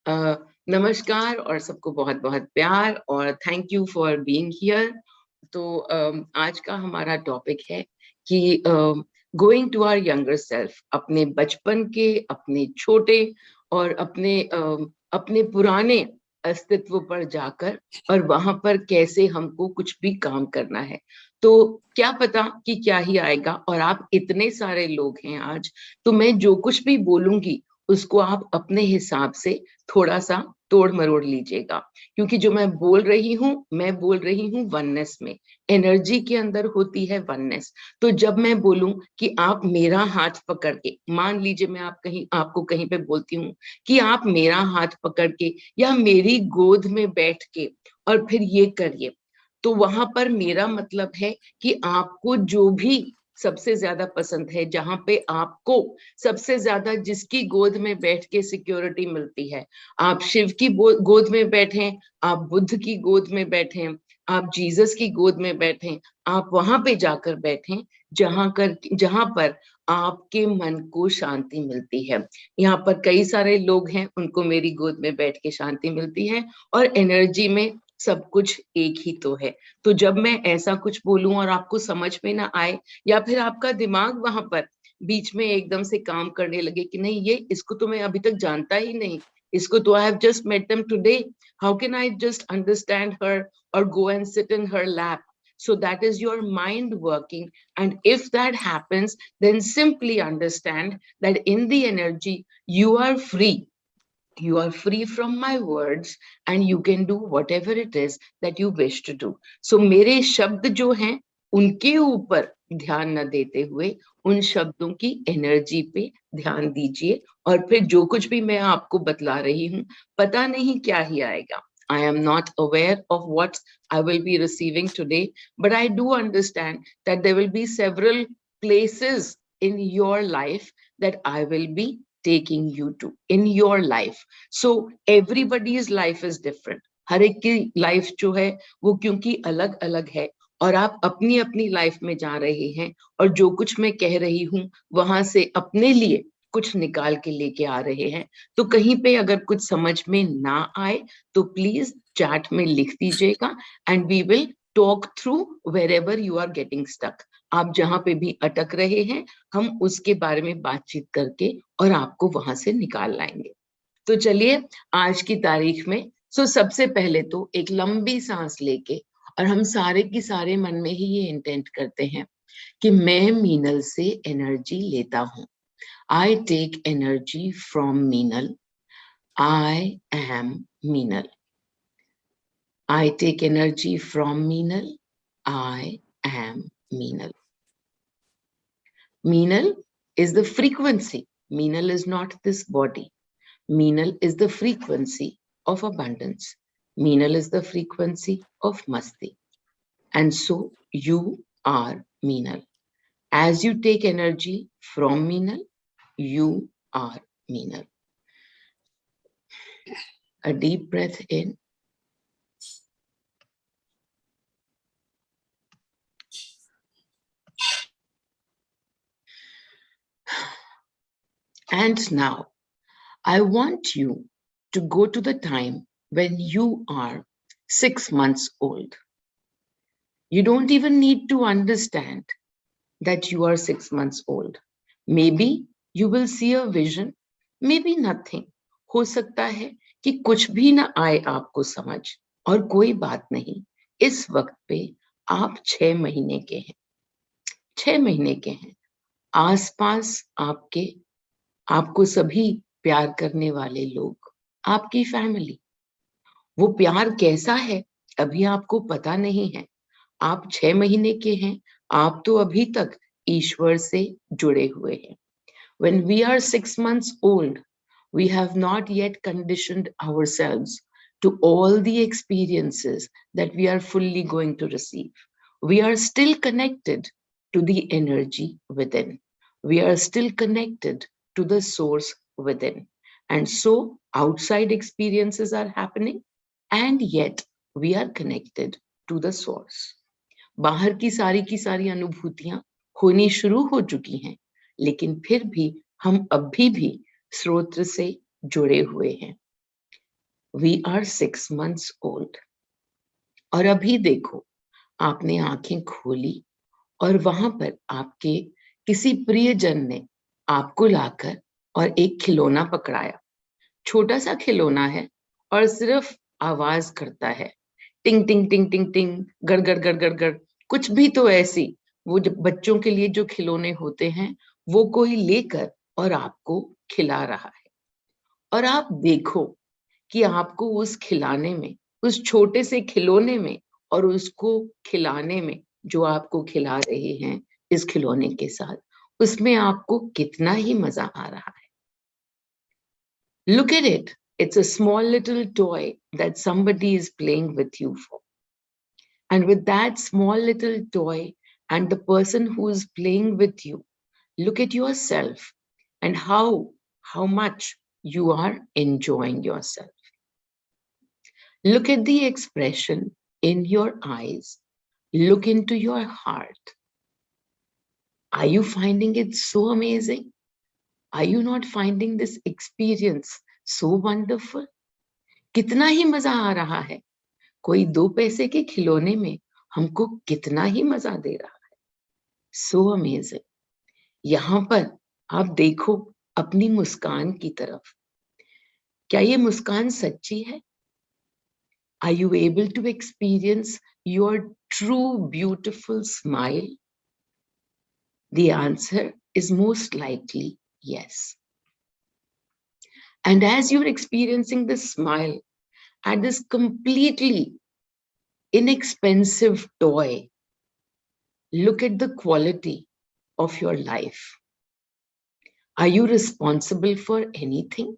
अ, नमस्कार और सबको बहुत-बहुत प्यार और thank you for being here. तो आज का हमारा टॉपिक है कि going to our younger self, अपने बचपन के, अपने छोटे और अपने पुराने अस्तित्व पर जाकर और वहां पर कैसे हमको कुछ भी काम करना है। तो क्या पता कि क्या ही आएगा, और आप इतने सारे लोग हैं आज, तो मैं जो कुछ भी बोलूंगी उसको आप अपने हिसाब से थोड़ा सा तोड़ मरोड़ लीजिएगा, क्योंकि जो मैं बोल रही हूँ वननेस में, एनर्जी के अंदर होती है वननेस। तो जब मैं बोलूं कि आप मेरा हाथ पकड़ के, मान लीजिए मैं आपको कहीं पे बोलती हूँ कि आप मेरा हाथ पकड़ के या मेरी गोद में बैठ के और फिर ये करिए, तो वहां पर मेरा मतलब है कि आपको जो भी सबसे ज्यादा पसंद है, जहां पे आपको सबसे ज्यादा जिसकी गोद में बैठ के सिक्योरिटी मिलती है, आप शिव की गोद में बैठे, आप बुद्ध की गोद में बैठे, आप जीसस की गोद में बैठे, आप वहां पे जाकर बैठे जहां पर आपके मन को शांति मिलती है। यहाँ पर कई सारे लोग हैं, उनको मेरी गोद में बैठ के शांति मिलती है, और एनर्जी में सब कुछ एक ही तो है। तो जब मैं ऐसा कुछ बोलूं और आपको समझ में ना आए, या फिर आपका दिमाग वहां पर बीच में एकदम से काम करने लगे कि नहीं, ये इसको तो मैं अभी तक जानता ही नहीं, इसको तो I have just met them today, how can I just understand her or go and sit in her lap. So that is your mind working. And if that happens, then simply understand that in the energy, you are free. You are free from my words and you can do whatever it is that you wish to do. So मेरे शब्द जो हैं उनके ऊपर ध्यान न देते हुए उन शब्दों की एनर्जी पे ध्यान दीजिए, और फिर जो कुछ भी मैं आपको बतला रही हूँ, पता नहीं क्या ही आएगा। I am not aware of what I will be receiving today, but I do understand that there will be several places in your life that I will be taking you to in your life. So everybody's life is different. हर एक की life जो है वो क्योंकि अलग अलग है, और आप अपनी अपनी लाइफ में जा रहे हैं, और जो कुछ मैं कह रही हूँ वहां से अपने लिए कुछ निकाल के लेके आ रहे हैं। तो कहीं पे अगर कुछ समझ में ना आए तो प्लीज चैट में लिख दीजिएगा, and we will talk through wherever you are getting stuck. आप जहां पे भी अटक रहे हैं, हम उसके बारे में बातचीत करके और आपको वहां से निकाल लाएंगे। तो चलिए, आज की तारीख में सबसे पहले तो एक लंबी सांस लेके, और हम सारे की सारे मन में ही ये इंटेंट करते हैं कि मैं मीनल से एनर्जी लेता हूं। I take energy from Meenal. I am Meenal. I take energy from Meenal. I am Meenal. Meenal is the frequency. Meenal is not this body. Meenal is the frequency of abundance. Meenal is the frequency of masti. And so you are Meenal. As you take energy from Meenal, you are Meenal. A deep breath in. And now I want you to go to the time when you are 6 months old. You don't even need to understand that you are 6 months old. Maybe you will see a vision, maybe nothing. हो सकता है कि कुछ भी ना आए आपको समझ, और कोई बात नहीं। इस वक्त पे आप 6 महीने के हैं। 6 महीने के हैं। आसपास आपको सभी प्यार करने वाले लोग, आपकी फैमिली। वो प्यार कैसा है अभी आपको पता नहीं है। आप 6 महीने के हैं, आप तो अभी तक ईश्वर से जुड़े हुए हैं। When we are 6 months old, we have not yet conditioned ourselves to all the experiences that we are fully going to receive. We are still connected to the energy within. We are still connected to the source within. And so outside experiences are happening, and yet we are connected to the source. बाहर की सारी अनुभूतियां होनी शुरू हो चुकी हैं, लेकिन फिर भी हम अभी भी स्रोत से जुड़े हुए हैं। We are 6 months old. और अभी देखो, आपने आंखें खोली और वहां पर आपके किसी प्रियजन ने आपको लाकर और एक खिलौना पकड़ाया। छोटा सा खिलौना है और सिर्फ आवाज करता है, टिंग टिंग टिंग टिंग टिंग, गड़ गड़ गड़ गड़ गड़, कुछ भी तो ऐसी। वो जब बच्चों के लिए जो खिलौने होते हैं, वो कोई लेकर और आपको खिला रहा है। और आप देखो कि आपको उस खिलाने में, उस छोटे से खिलौने में और उसको खिलाने में, जो आपको खिला रहे हैं इस खिलौने के साथ, उसमें आपको कितना ही मजा आ रहा है। Look at it. It's a small little toy that somebody is playing with you for. And with that small little toy and the person who is playing with you, look at yourself and how much you are enjoying yourself. Look at the expression in your eyes. Look into your heart. Are you finding it so amazing? Are you not finding this experience so wonderful? कितना ही मजा आ रहा है। कोई 2 पैसे के खिलौने में हमको कितना ही मजा दे रहा है। So amazing. यहाँ पर आप देखो अपनी मुस्कान की तरफ। क्या ये मुस्कान सच्ची है? Are you able to experience your true beautiful smile? The answer is most likely yes. And as you're experiencing this smile at this completely inexpensive toy, look at the quality of your life. Are you responsible for anything?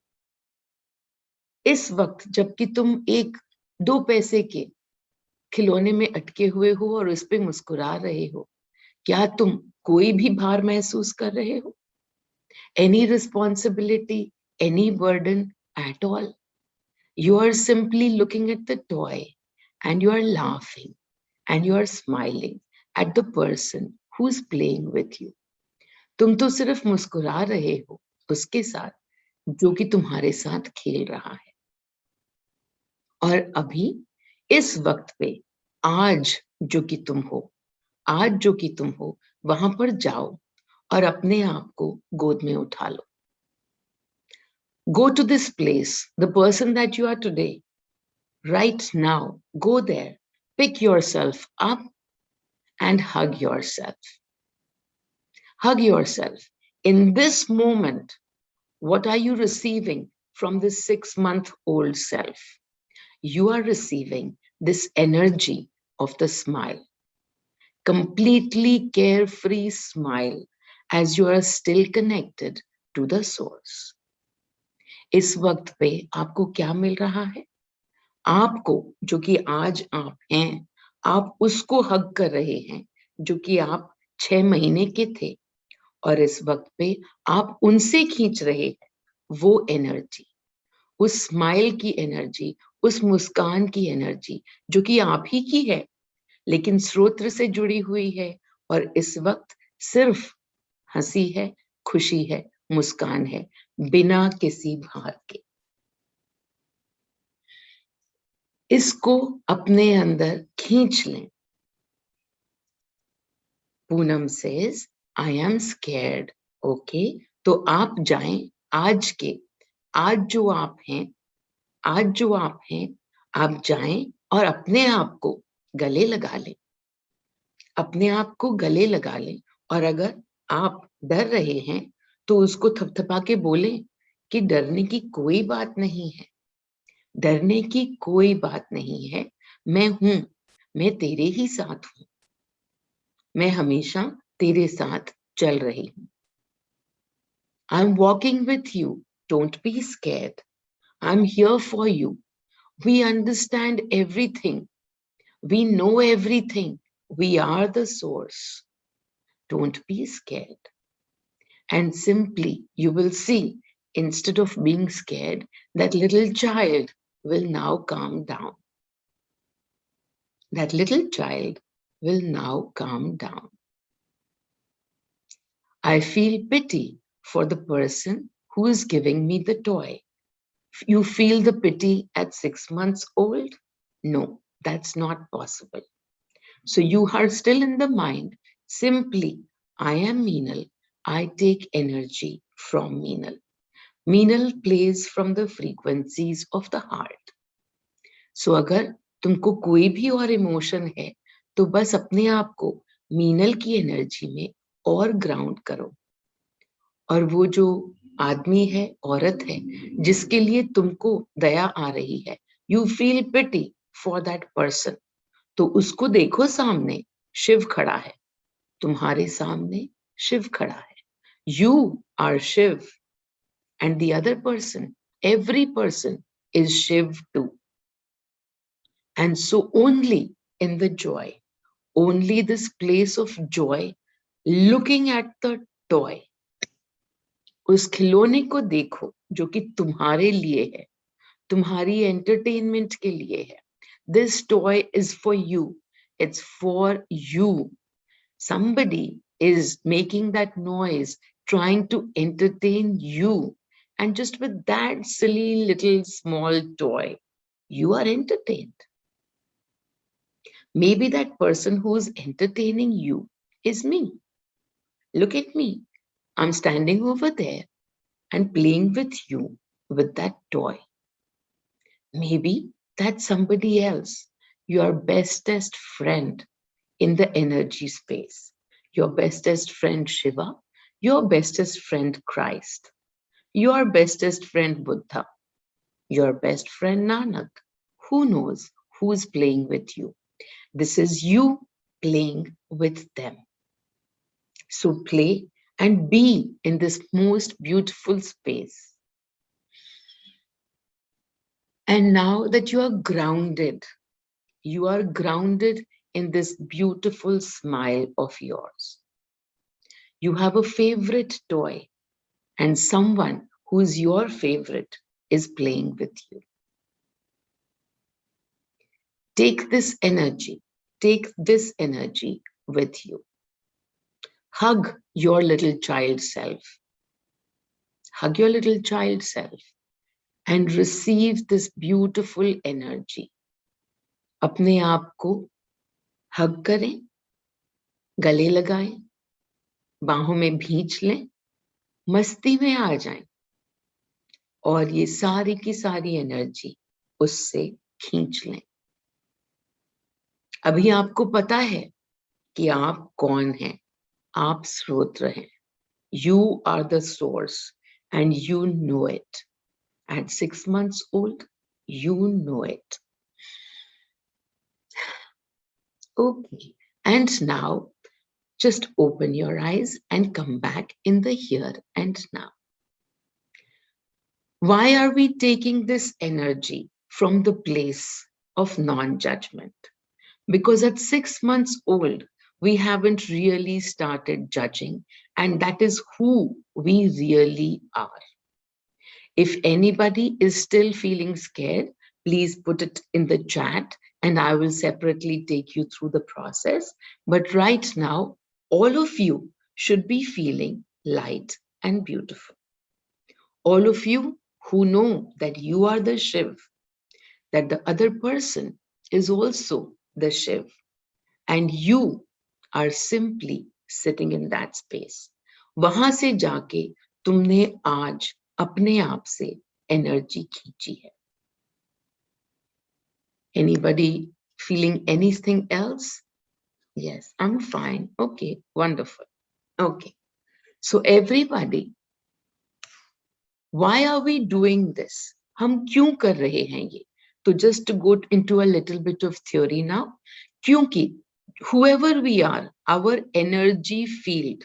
इस वक्त जबकि तुम एक 2 पैसे के खिलौने में अटके हुए हो और उस पे मुस्कुरा रहे हो, क्या तुम कोई भी भार महसूस कर रहे हो? Any responsibility, any burden at all? You are simply looking at the toy and you are laughing and you are smiling at the person who is playing with you. तुम तो सिर्फ मुस्कुरा रहे हो उसके साथ जो कि तुम्हारे साथ खेल रहा है। और अभी इस वक्त पे आज जो कि तुम हो, आज जो कि तुम हो, वहां पर जाओ और अपने आप को गोद में उठा लो। Go to this place, the person that you are today, right now. Go there, pick yourself up and hug yourself. Hug yourself. In this moment, what are you receiving from this 6-month-old self? You are receiving this energy of the smile, completely carefree smile as you are still connected to the source. इस वक्त पे आपको क्या मिल रहा है? आपको जो कि आज आप हैं, आप उसको हग कर रहे हैं जो कि आप 6 महीने के थे और इस वक्त पे आप उनसे खींच रहे हैं वो एनर्जी, उस स्माइल की एनर्जी, उस मुस्कान की एनर्जी जो कि आप ही की है, लेकिन स्रोत से जुड़ी हुई है और इस वक्त सिर्फ हंसी है, खुशी है, मुस्कान है, बिना किसी भार के। इसको अपने अंदर खींच लें। Poonam says, I am scared. Okay, तो आप जाएं आज के, आज जो आप हैं, आज जो आप हैं, आप जाएं और अपने आप को गले लगा लें। अपने आप को गले लगा लें और अगर आप डर रहे हैं तो उसको थपथपा के बोलें कि डरने की कोई बात नहीं है, डरने की कोई बात नहीं है, मैं हूं, मैं तेरे ही साथ हूं, मैं हमेशा तेरे साथ चल रही हूं। I'm walking with you, don't be scared, I'm here for you, we understand everything, we know everything, we are the source, don't be scared. And simply you will see, instead of being scared, that little child will now calm down. That little child will now calm down. I feel pity for the person who is giving me the toy. You feel the pity at 6 months old? No, that's not possible. So you are still in the mind. Simply, I am Meenal. I take energy from Meenal. Meenal plays from the frequencies of the heart. So अगर तुमको कोई भी और emotion है तो बस अपने आप को मीनल की एनर्जी में और ग्राउंड करो. और वो जो आदमी है, औरत है, जिसके लिए तुमको दया आ रही है, you feel pity for that person, तो उसको देखो, सामने शिव खड़ा है. तुम्हारे सामने शिव खड़ा है. You are Shiv and the other person, every person is Shiv too. And so only in the joy, only this place of joy, looking at the toy, उस खिलौने को देखो जो कि तुम्हारे लिए है, तुम्हारी एंटरटेनमेंट के लिए है. This toy is for you. It's for you. Somebody is making that noise, trying to entertain you. And just with that silly little small toy, you are entertained. Maybe that person who's entertaining you is me. Look at me. I'm standing over there and playing with you with that toy. Maybe that's somebody else, your bestest friend in the energy space. Your bestest friend Shiva, your bestest friend Christ, your bestest friend Buddha, your best friend Nanak. Who knows who's playing with you? This is you playing with them. So play and be in this most beautiful space. And now that you are grounded in this beautiful smile of yours. You have a favorite toy, and someone who is your favorite is playing with you. Take this energy with you. Hug your little child self. Hug your little child self and receive this beautiful energy. अपने आप को hug करें, गले लगाएं, बाहों में भींच लें, मस्ती में आ जाएं और ये सारी की सारी एनर्जी उससे खींच लें. अभी आपको पता है कि आप कौन हैं. आप स्रोत हैं. You are the source and you know it. At 6 months old, you know it. Okay, and now just open your eyes and come back in the here and now. Why are we taking this energy from the place of non-judgment? Because at 6 months old, we haven't really started judging, and that is who we really are. If anybody is still feeling scared, please put it in the chat and I will separately take you through the process. But right now, all of you should be feeling light and beautiful. All of you who know that you are the Shiv, that the other person is also the Shiv, and you are simply sitting in that space. वहां से जाके तुमने आज अपने आप से energy खींची है. Anybody feeling anything else? Yes, I'm fine. Okay, wonderful. Okay, so everybody, why are we doing this? हम क्यों कर रहे हैं ये? तो just to go into a little bit of theory now, क्योंकि whoever we are, our energy field,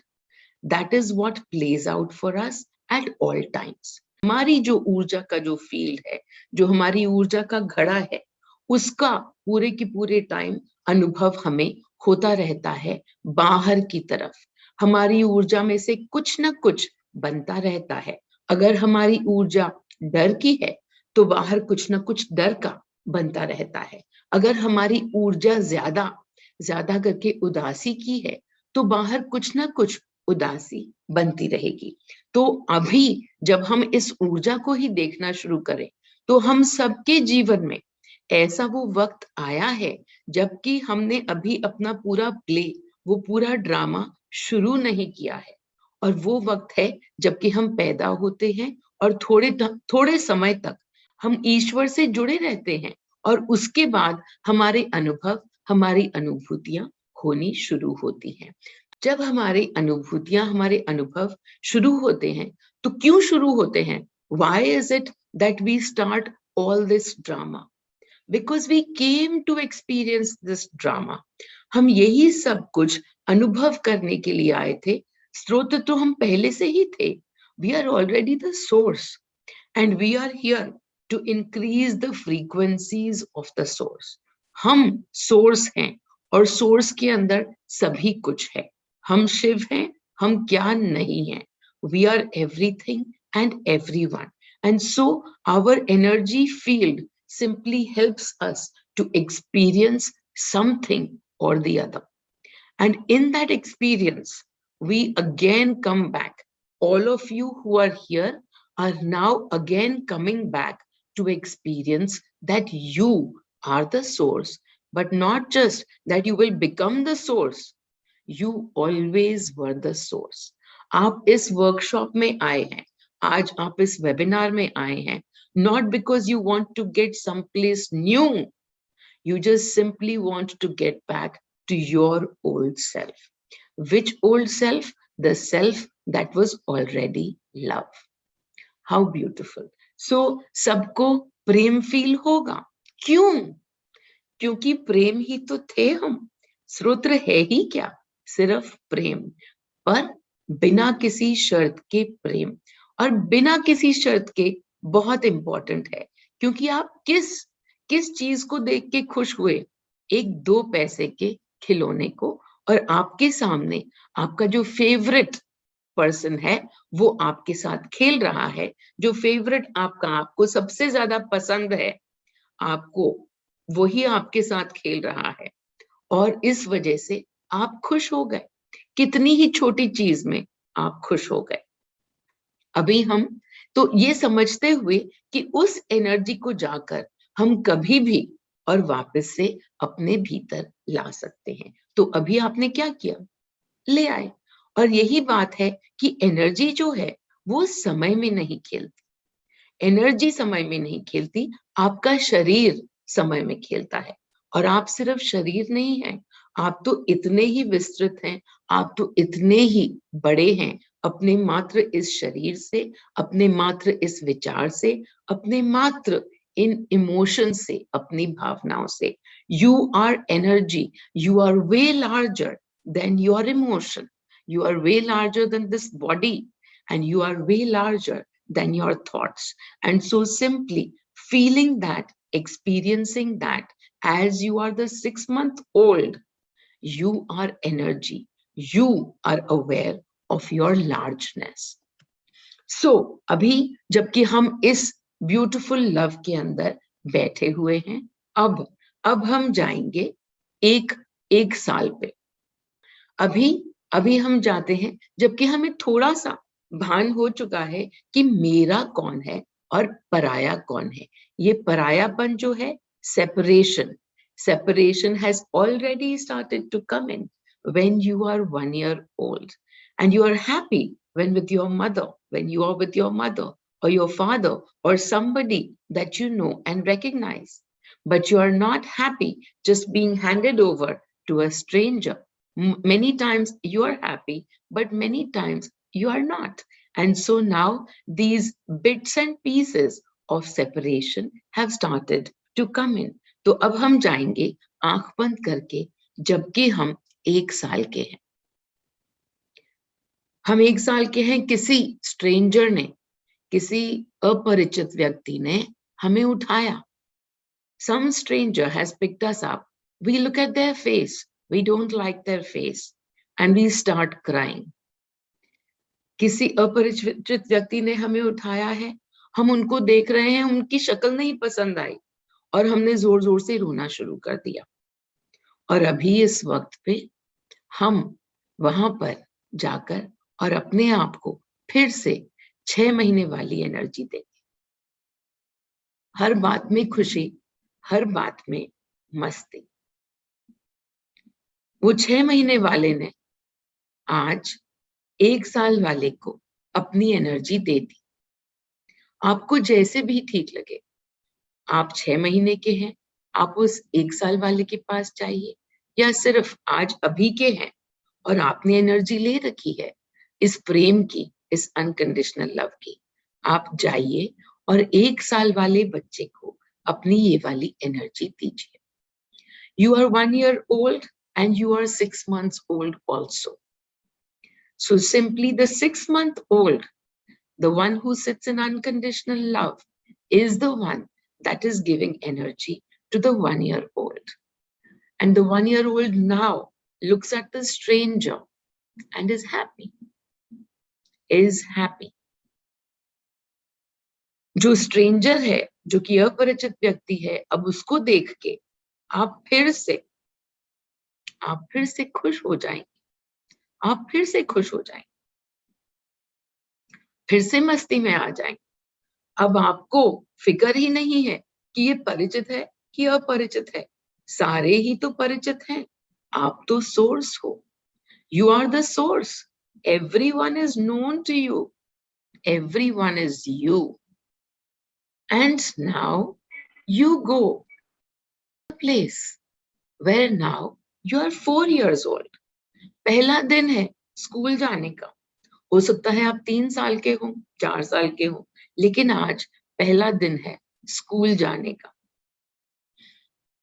that is what plays out for us at all times. हमारी जो ऊर्जा का जो फील्ड है, जो हमारी ऊर्जा का घड़ा है, उसका पूरे की पूरे टाइम अनुभव हमें होता रहता है बाहर की तरफ. हमारी ऊर्जा में से कुछ ना कुछ बनता रहता है. अगर हमारी ऊर्जा डर की है तो बाहर कुछ ना कुछ डर का बनता रहता है. अगर हमारी ऊर्जा ज्यादा करके उदासी की है तो बाहर कुछ ना कुछ उदासी बनती रहेगी. तो अभी जब हम इस ऊर्जा को ही देखना शुरू करें तो हम सबके जीवन में ऐसा वो वक्त आया है जबकि हमने अभी अपना पूरा प्ले, वो पूरा ड्रामा शुरू नहीं किया है। और वो वक्त है जबकि हम पैदा होते हैं और थोड़े समय तक हम ईश्वर से जुड़े रहते हैं, और उसके बाद हमारे अनुभव, हमारी अनुभूतियां होनी शुरू होती हैं। जब हमारी अनुभूतियां, हमारे अनुभव शुरू होते हैं, तो क्यों शुरू होते हैं? Why is it that we start all this drama? Because we came to experience this drama. हम यही सब कुछ अनुभव करने के लिए आए थे। स्रोत तो हम पहले से ही थे। We are already the source, and we are here to increase the frequencies of the source. हम सोर्स हैं और सोर्स के अंदर सभी कुछ है। हम शिव हैं, हम ज्ञान नहीं हैं। We are everything and everyone. And so our energy field simply helps us to experience something or the other. And in that experience, we again come back. All of you who are here are now again coming back to experience that you are the source, but not just that you will become the source. You always were the source. आप इस workshop में आए हैं, आज आप इस webinar में आए हैं, not because you want to get someplace new. You just simply want to get back to your old self. Which old self? The self that was already love. How beautiful. So, सबको प्रेम feel होगा। क्यों? क्योंकि प्रेम ही तो थे हम। स्रोत्र है ही क्या? सिर्फ प्रेम, पर बिना किसी शर्त के प्रेम। और बिना किसी शर्त के बहुत इंपॉर्टेंट है, क्योंकि आप किस चीज को देख के खुश हुए? एक 2 पैसे के खिलौने को। और आपके सामने आपका जो फेवरेट पर्सन है वो आपके साथ खेल रहा है। जो फेवरेट आपका, आपको सबसे ज्यादा पसंद है, आपको वही आपके साथ खेल रहा है, और इस वजह से आप खुश हो गए। कितनी ही छोटी चीज में आप खुश हो गए। अभी हम तो ये समझते हुए कि उस एनर्जी को जाकर हम कभी भी और वापस से अपने भीतर ला सकते हैं। तो अभी आपने क्या किया? ले आए। और यही बात है कि एनर्जी जो है वो समय में नहीं खेलती। एनर्जी समय में नहीं खेलती, आपका शरीर समय में खेलता है। और आप सिर्फ शरीर नहीं हैं, आप तो इतने ही विस्तृत हैं, आप तो इतने ही बड़े हैं, अपने मात्र इस शरीर से, अपने मात्र इस विचार से, अपने मात्र इन इमोशन से, अपनी भावनाओं से। You are energy, you are way larger than your emotion, you are way larger than this body, and you are way larger than your thoughts. And so simply feeling that, experiencing that, as you are the 6-month-old, you are energy, you are aware of your largeness. So अभी जबकि हम इस beautiful love के अंदर बैठे हुए हैं, अब हम जाएंगे एक साल पे। अभी हम जाते हैं जबकि हमें थोड़ा सा भान हो चुका है कि मेरा कौन है और पराया कौन है। ये परायापन जो है, separation has already started to come in when you are 1 year old, and you are happy when you are with your mother or your father or somebody that you know and recognize. But you are not happy just being handed over to a stranger. Many times you are happy, but many times you are not. And so now these bits and pieces of separation have started to come in. तो अब हम जाएंगे आंख बंद करके, जबकि हम 1 साल के हैं। हम 1 साल के हैं, किसी स्ट्रेंजर ने, किसी अपरिचित व्यक्ति ने हमें उठाया। Some stranger has picked us up. We look at their face. We don't like their face. And we start crying. किसी अपरिचित व्यक्ति ने हमें उठाया है, हम उनको देख रहे हैं, उनकी शक्ल नहीं पसंद आई और हमने जोर जोर से रोना शुरू कर दिया। और अभी इस वक्त पे हम वहां पर जाकर और अपने आप को फिर से 6 महीने वाली एनर्जी देंगे। हर बात में खुशी, हर बात में मस्ती। वो 6 महीने वाले ने आज 1 साल वाले को अपनी एनर्जी दे दी। आपको जैसे भी ठीक लगे, आप 6 महीने के हैं, आप उस 1 साल वाले के पास जाइए, या सिर्फ आज अभी के हैं और आपने एनर्जी ले रखी है इस प्रेम की, इस अनकंडीशनल लव की। आप जाइए और 1 साल वाले बच्चे को अपनी ये वाली एनर्जी दीजिए। You are 1 year old and you are 6 months old also. So simply the 6-month-old, the one who sits in unconditional love, is the one that is giving energy to the 1-year-old. And the 1-year-old now looks at the stranger and is happy. Is happy. जो stranger है, जो कि अपरिचित व्यक्ति है, अब उसको देख के आप फिर से खुश हो जाएंगे, आप फिर से खुश हो जाएंगे, फिर से मस्ती में आ जाएंगे। अब आपको फिक्र ही नहीं है कि ये परिचित है कि अपरिचित है, सारे ही तो परिचित हैं। आप तो सोर्स हो, you are the source, everyone is known to you, everyone is you. And now you go to a place where now you are 4 years old. पहला दिन है स्कूल जाने का। हो सकता है आप 3 साल के हो, 4 साल के हो, लेकिन आज पहला दिन है स्कूल जाने का।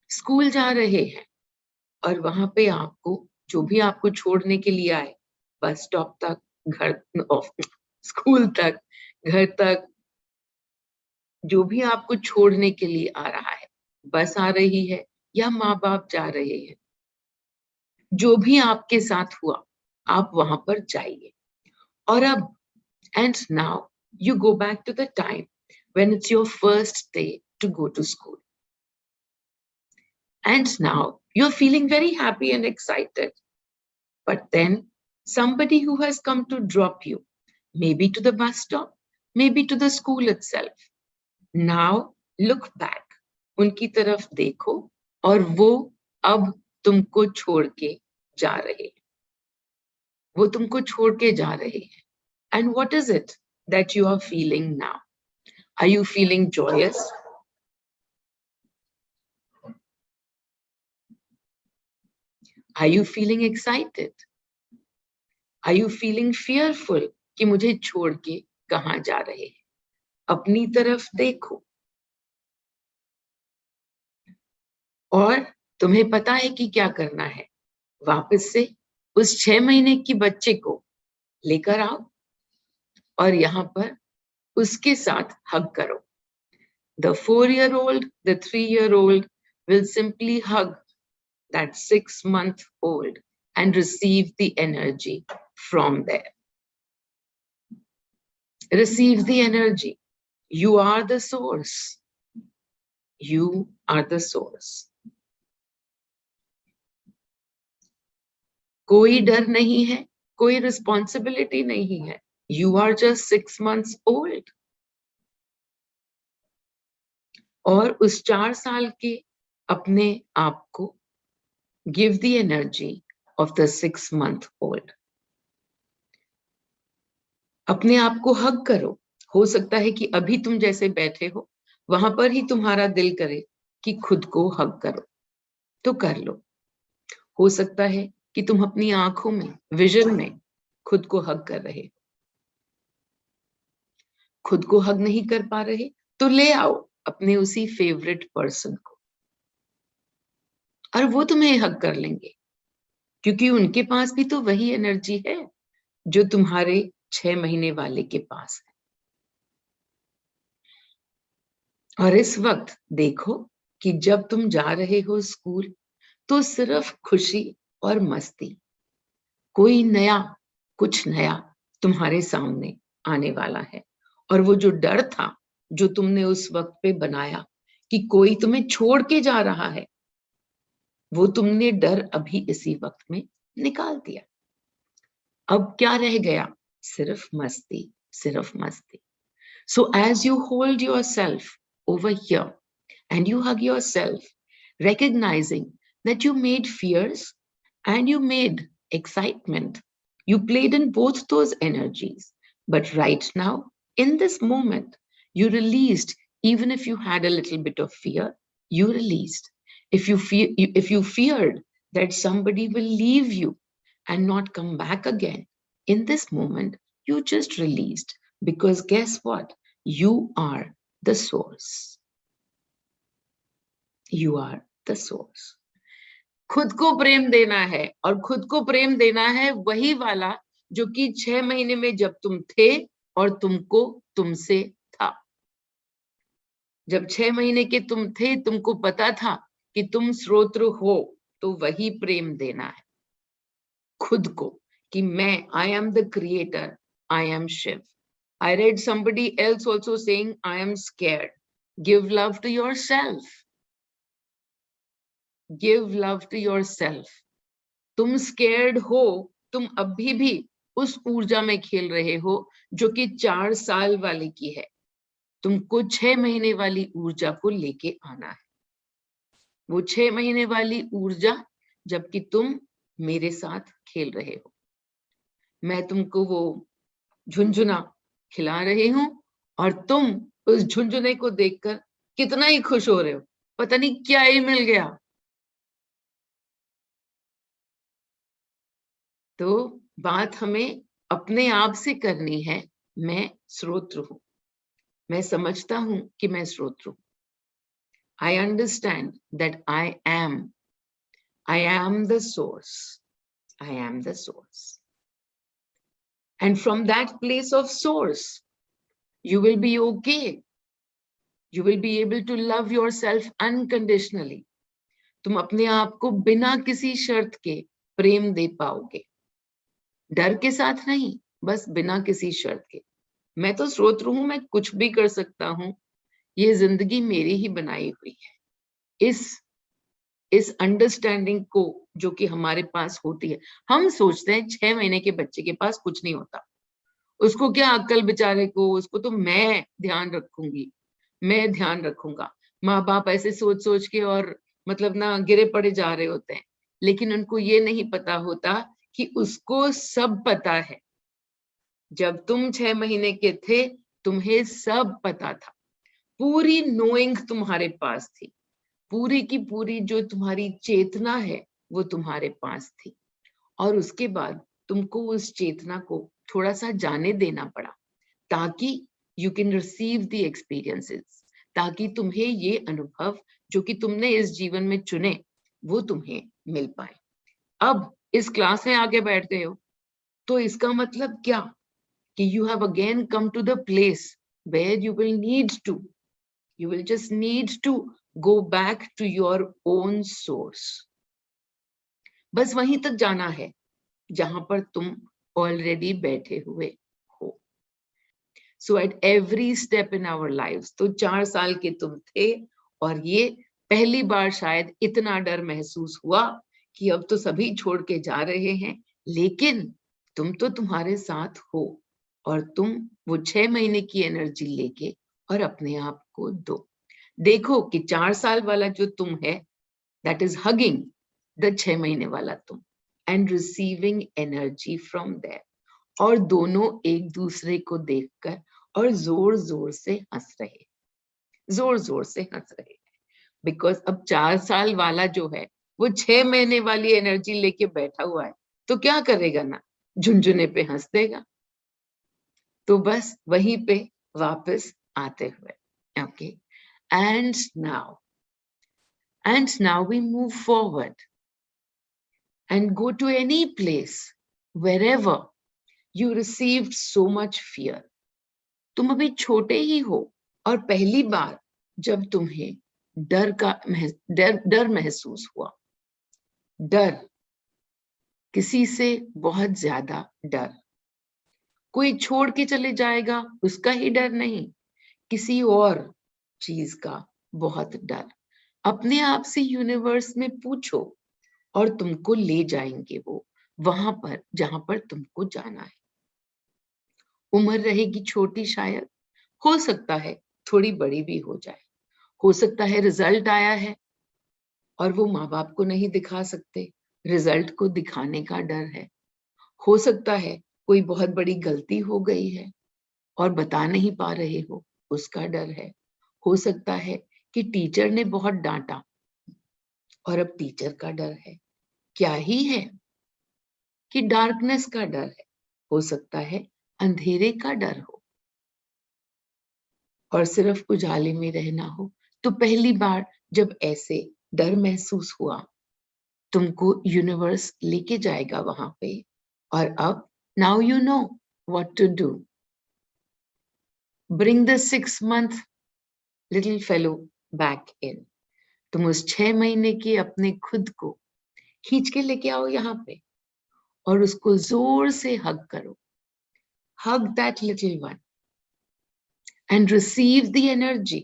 स्कूल जा रहे हैं और वहां पे आपको, जो भी आपको छोड़ने के लिए आए, बस स्टॉप तक, घर, स्कूल तक, घर तक, जो भी आपको छोड़ने के लिए आ रहा है, बस आ रही है या माँ बाप जा रहे हैं, जो भी आपके साथ हुआ, आप वहां पर जाइए। और अब, and now you go back to the time when it's your first day to go to school. And now you're feeling very happy and excited. But then somebody who has come to drop you, maybe to the bus stop, maybe to the school itself. Now look back, उनकी तरफ देखो और वो अब तुमको छोड़ के जा रहे हैं, वो तुमको छोड़ के जा रहे हैं। And what is it that you are feeling now? Are you feeling joyous? Are you feeling excited? Are you feeling fearful कि मुझे छोड़ के कहाँ जा रहे हैं? अपनी तरफ देखो। और तुम्हें पता है कि क्या करना है। वापस से उस 6 महीने की बच्चे को लेकर आओ और यहाँ पर उसके साथ हग करो। The 4-year-old, the 3-year-old will simply hug that 6-month-old and receive the energy from there. Receive the energy. You are the source. You are the source. कोई डर नहीं है, कोई रिस्पॉन्सिबिलिटी नहीं है। You are just 6 months old. और उस 4 साल के अपने आप को give the energy of the 6-month-old. अपने आप को हग करो। हो सकता है कि अभी तुम जैसे बैठे हो, वहां पर ही तुम्हारा दिल करे कि खुद को हग करो, तो कर लो। हो सकता है कि तुम अपनी आंखों में, विजन में खुद को हग कर रहे, खुद को हग नहीं कर पा रहे, तो ले आओ अपने उसी फेवरेट पर्सन को और वो तुम्हें हग कर लेंगे, क्योंकि उनके पास भी तो वही एनर्जी है जो तुम्हारे 6 महीने वाले के पास है। और इस वक्त देखो कि जब तुम जा रहे हो स्कूल, तो सिर्फ खुशी और मस्ती, कोई नया, कुछ नया तुम्हारे सामने आने वाला है। और वो जो डर था, जो तुमने उस वक्त पे बनाया कि कोई तुम्हें छोड़ के जा रहा है, वो तुमने डर अभी इसी वक्त में निकाल दिया। अब क्या रह गया? सिर्फ मस्ती, सिर्फ मस्ती। So as you hold yourself over here, and you hug yourself, recognizing that you made fears and you made excitement. You played in both those energies. But right now, in this moment, you released, even if you had a little bit of fear, you released. If you feared that somebody will leave you and not come back again, in this moment, you just released. Because guess what? You are the source. You are the source. खुद को प्रेम देना है, और खुद को प्रेम देना है वही वाला जो कि 6 महीने में जब तुम थे और तुमको तुमसे था। जब 6 महीने के तुम थे, तुमको पता था कि तुम स्रोत्र हो, तो वही प्रेम देना है खुद को, कि मैं, I am the creator, I am Shiv. I read somebody else also saying, I am scared. Give love to yourself. Give love to yourself. तुम scared हो, तुम अभी भी उस ऊर्जा में खेल रहे हो जो कि 4 साल वाले की है। तुमको 6 महीने वाली ऊर्जा को लेके आना है। वो 6 महीने वाली ऊर्जा जबकि तुम मेरे साथ खेल रहे हो। मैं तुमको वो झुनझुना खिला रही हूं और तुम उस झुनझुने को देखकर कितना ही खुश हो रहे हो, पता नहीं क्या ही मिल गया। तो बात हमें अपने आप से करनी है। मैं स्रोत हूं, मैं समझता हूं कि मैं स्रोत हूं। I understand that I am the source. I am the source. And from that place of source, you will be okay. You will be able to love yourself unconditionally. तुम अपने आप को बिना किसी शर्त के प्रेम दे पाओगे, डर के साथ नहीं, बस बिना किसी शर्त के। मैं तो स्रोत हूं, मैं कुछ भी कर सकता हूं, ये जिंदगी मेरी ही बनाई हुई है। इस अंडरस्टैंडिंग को जो कि हमारे पास होती है, हम सोचते हैं 6 महीने के बच्चे के पास कुछ नहीं होता, उसको क्या अक्ल बेचारे को, उसको तो मैं ध्यान रखूंगी, मैं ध्यान रखूंगा। माँ बाप ऐसे सोच सोच के और मतलब ना गिरे पड़े जा रहे होते हैं, लेकिन उनको ये नहीं पता होता कि उसको सब पता है। जब तुम 6 महीने के थे, तुम्हें सब पता था, पूरी नोइंग तुम्हारे पास थी, पूरी की पूरी जो तुम्हारी चेतना है वो तुम्हारे पास थी। और उसके बाद तुमको उस चेतना को थोड़ा सा जाने देना पड़ा, ताकि you can receive the experiences, ताकि तुम्हें ये अनुभव जो कि तुमने इस जीवन में चुने वो तुम्हें मिल पाए। अब इस क्लास में आके बैठते हो, तो इसका मतलब क्या कि you have again come to the place where you will just need to go back to your own source. बस वहीं तक जाना है जहां पर तुम ऑलरेडी बैठे हुए हो। So at every step in our lives, तो 4 साल के तुम थे और ये पहली बार शायद इतना डर महसूस हुआ कि अब तो सभी छोड़ के जा रहे हैं, लेकिन तुम तो तुम्हारे साथ हो और तुम वो 6 महीने की एनर्जी लेके और अपने आप को दो। देखो कि 4 साल वाला जो तुम है, दैट इज हगिंग द 6 महीने वाला तुम and receiving energy from there, और दोनों एक दूसरे को देखकर और जोर जोर से हंस रहे, जोर जोर से हंस रहे, बिकॉज अब 4 साल वाला जो है वो 6 महीने वाली एनर्जी लेके बैठा हुआ है, तो क्या करेगा ना, झुनझुने पे हंस देगा। तो बस वहीं पे वापस आते हुए, okay, and now we move forward and go to any place wherever you received so much fear. तुम अभी छोटे ही हो और पहली बार जब तुम्हें डर महसूस हुआ, डर, किसी से बहुत ज्यादा डर, कोई छोड़ के चले जाएगा उसका ही डर नहीं, किसी और चीज का बहुत डर। अपने आप से यूनिवर्स में पूछो और तुमको ले जाएंगे वो वहां पर जहां पर तुमको जाना है। उम्र रहेगी छोटी, शायद हो सकता है थोड़ी बड़ी भी हो जाए, हो सकता है रिजल्ट आया है और वो माँ बाप को नहीं दिखा सकते, रिजल्ट को दिखाने का डर है। हो सकता है कोई बहुत बड़ी गलती हो गई है और बता नहीं पा रहे हो, उसका डर है। हो सकता है कि टीचर ने बहुत डांटा और अब टीचर का डर है। क्या ही है कि डार्कनेस का डर है, हो सकता है अंधेरे का डर हो और सिर्फ उजाले में रहना हो। तो पहली बार जब ऐसे डर महसूस हुआ, तुमको यूनिवर्स लेके जाएगा वहां पे, और अब now you know what to do. Bring the 6 month little fellow back in. तुम उस 6 महीने के अपने खुद को खींच के लेके आओ यहाँ पे और उसको जोर से हग करो। Hug that little one and receive the energy,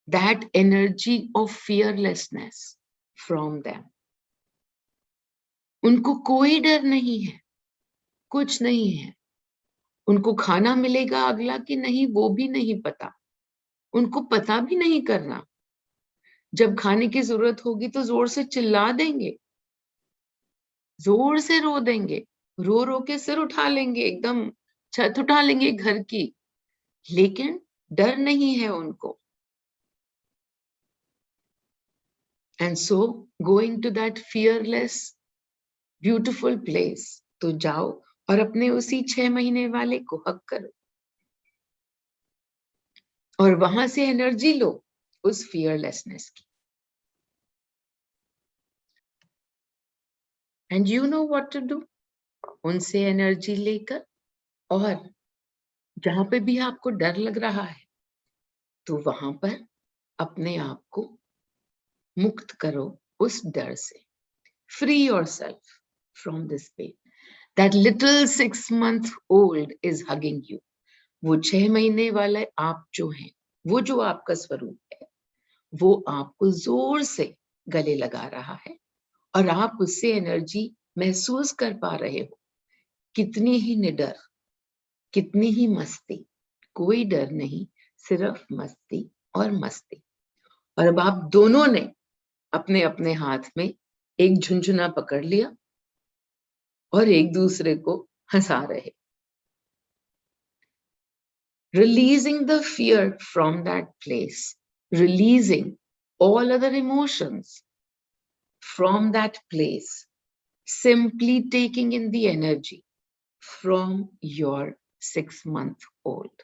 that energy of fearlessness from them. उनको कोई डर नहीं है, कुछ नहीं है। उनको खाना मिलेगा अगला कि नहीं वो भी नहीं पता, उनको पता भी नहीं करना। जब खाने की जरूरत होगी तो जोर से चिल्ला देंगे, जोर से रो देंगे, रो रो के सिर उठा लेंगे, एकदम छत उठा लेंगे घर की, लेकिन डर नहीं है उनको। And so going to that fearless beautiful place, तो जाओ और अपने उसी 6 महीने वाले को हक करो और वहां से एनर्जी लो उस फियरलेसनेस की। And you know what to do. उनसे एनर्जी लेकर, और जहां पे भी आपको डर लग रहा है तो वहां पर अपने आप को मुक्त करो उस डर से। Free yourself from this pain. That little 6 month old is hugging you. वो 6 महीने वाले आप जो हैं, वो जो आपका स्वरूप है, वो आपको जोर से गले लगा रहा है और आप उससे एनर्जी महसूस कर पा रहे हो। कितनी ही निडर, कितनी ही मस्ती, कोई डर नहीं, सिर्फ मस्ती और मस्ती। और अब आप दोनों ने अपने अपने हाथ में एक झुनझुना पकड़ लिया और एक दूसरे को हंसा रहे। Releasing the fear from that place, releasing all other emotions from that place, simply taking in the energy from your 6 month old.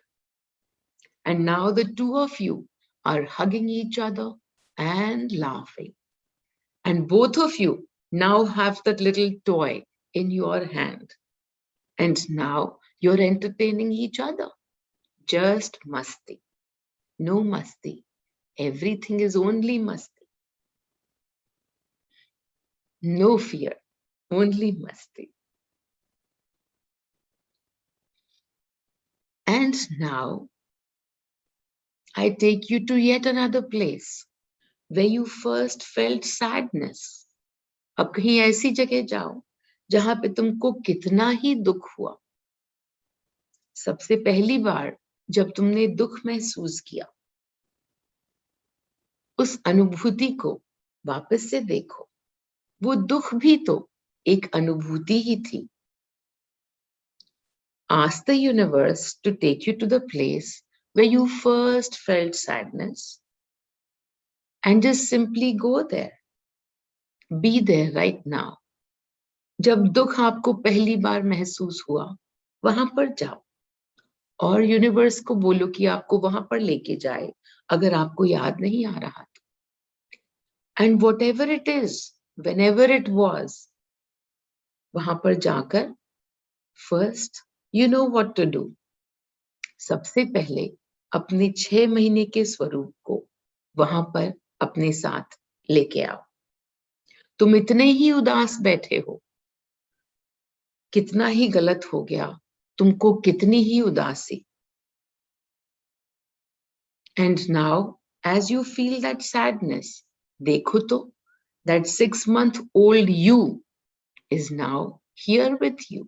And now the two of you are hugging each other and laughing. And both of you now have that little toy in your hand. And now you're entertaining each other. Just masti. No masti. Everything is only masti. No fear. Only masti. And now I take you to yet another place where you first felt sadness. अब कहीं ऐसी जगह जाओ जहां पे तुमको कितना ही दुख हुआ। सबसे पहली बार जब तुमने दुख महसूस किया, उस अनुभूति को वापस से देखो। वो दुख भी तो एक अनुभूति ही थी। Ask the universe to take you to the place where you first felt sadness and just simply go there. Be there right now. जब दुख आपको पहली बार महसूस हुआ, वहां पर जाओ और यूनिवर्स को बोलो कि आपको वहां पर लेके जाए, अगर आपको याद नहीं आ रहा तो। And whatever it is, whenever it was, वहां पर जाकर first you know what to do. सबसे पहले अपने 6 महीने के स्वरूप को वहां पर अपने साथ लेके आओ। तुम इतने ही उदास बैठे हो, कितना ही गलत हो गया, तुमको कितनी ही उदासी। And now as you feel that sadness, देखो तो that 6 month old you is now here with you.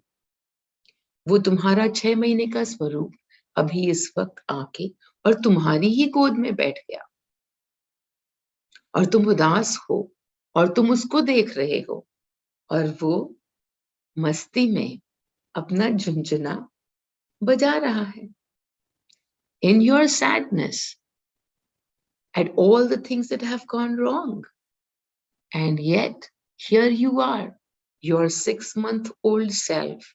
वो तुम्हारा 6 महीने का स्वरूप अभी इस वक्त आके और तुम्हारी ही गोद में बैठ गया। और तुम उदास हो और तुम उसको देख रहे हो और वो मस्ती में अपना झुनझुना बजा रहा है. In your sadness at all the things that have gone wrong. And yet, here you are. Your 6-month-old self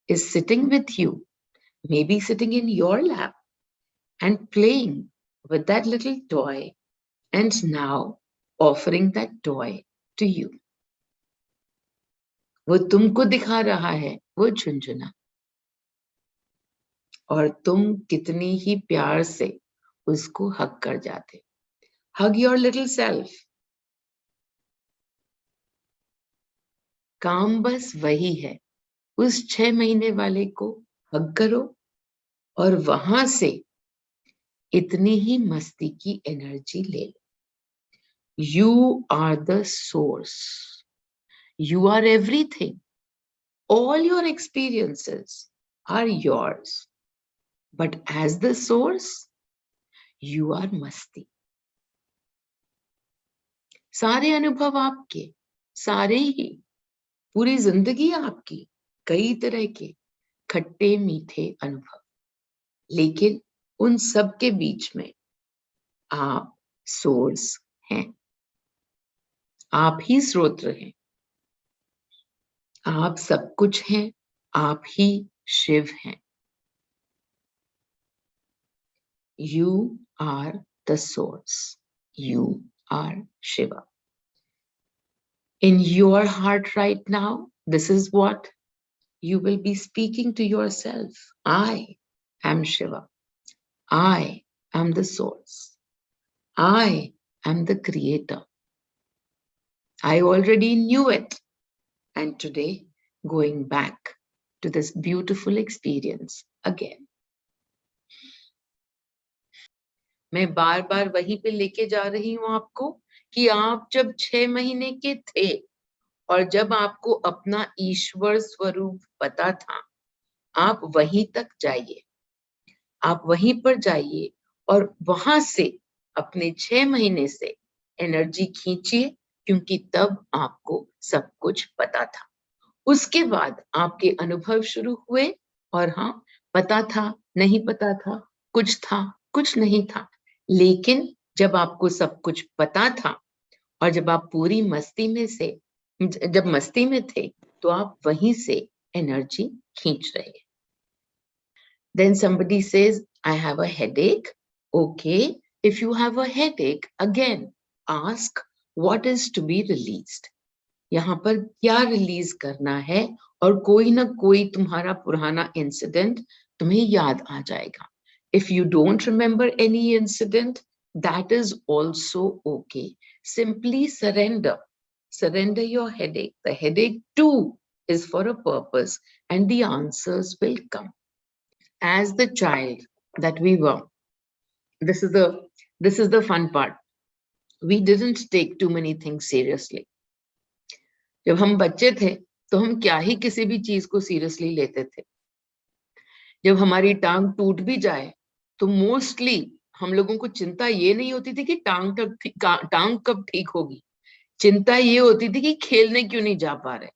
is sitting with you, maybe sitting in your lap and playing with that little toy, and now offering that toy to you. वो तुमको दिखा रहा है वो झुनझुना, और तुम कितनी ही प्यार से उसको हग कर जाते. Hug your little self. काम बस वही है, उस 6 महीने वाले को हग करो और वहां से इतनी ही मस्ती की एनर्जी ले लो. You are the source. You are everything. All your experiences are yours. But as the source, you are मस्ती. सारे अनुभव आपके, सारे ही, पूरी जिंदगी आपकी, कई तरह के खट्टे मीठे अनुभव, लेकिन उन सब के बीच में आप सोर्स हैं. आप ही स्रोत हैं. आप सब कुछ हैं. आप ही शिव हैं. You are the source. You are Shiva. In your heart right now, this is what you will be speaking to yourself. I am Shiva. I am the source. I am the creator. I already knew it. And today, going back to this beautiful experience again. मैं बार बार वहीं पे लेके जा रही हूं आपको कि आप जब 6 महीने के थे और जब आपको अपना ईश्वर स्वरूप पता था, आप वहीं तक जाइए. आप वहीं पर जाइए और वहां से अपने 6 महीने से एनर्जी खींचिए, क्योंकि तब आपको सब कुछ पता था. उसके बाद आपके अनुभव शुरू हुए और हाँ, पता था, नहीं पता था, कुछ था, कुछ नहीं था. लेकिन जब आपको सब कुछ पता था और जब आप पूरी मस्ती में से जब मस्ती में थे, तो आप वहीं से एनर्जी खींच रहे. Then somebody says, I have a headache. Okay, if you have a headache, again, ask what is to be released. यहाँ पर क्या रिलीज करना है, और कोई ना कोई तुम्हारा पुराना इंसिडेंट तुम्हें याद आ जाएगा. If you don't remember any incident, that is also okay. Simply surrender. Surrender your headache. The headache too is for a purpose, and the answers will come. As the child that we were, this is the fun part. We didn't take too many things seriously. जब हम बच्चे थे तो हम क्या ही किसी भी चीज को सीरियसली लेते थे. जब हमारी टांग टूट भी जाए तो मोस्टली हम लोगों को चिंता ये नहीं होती थी कि टांग कब ठीक होगी. चिंता ये होती थी कि खेलने क्यों नहीं जा पा रहे.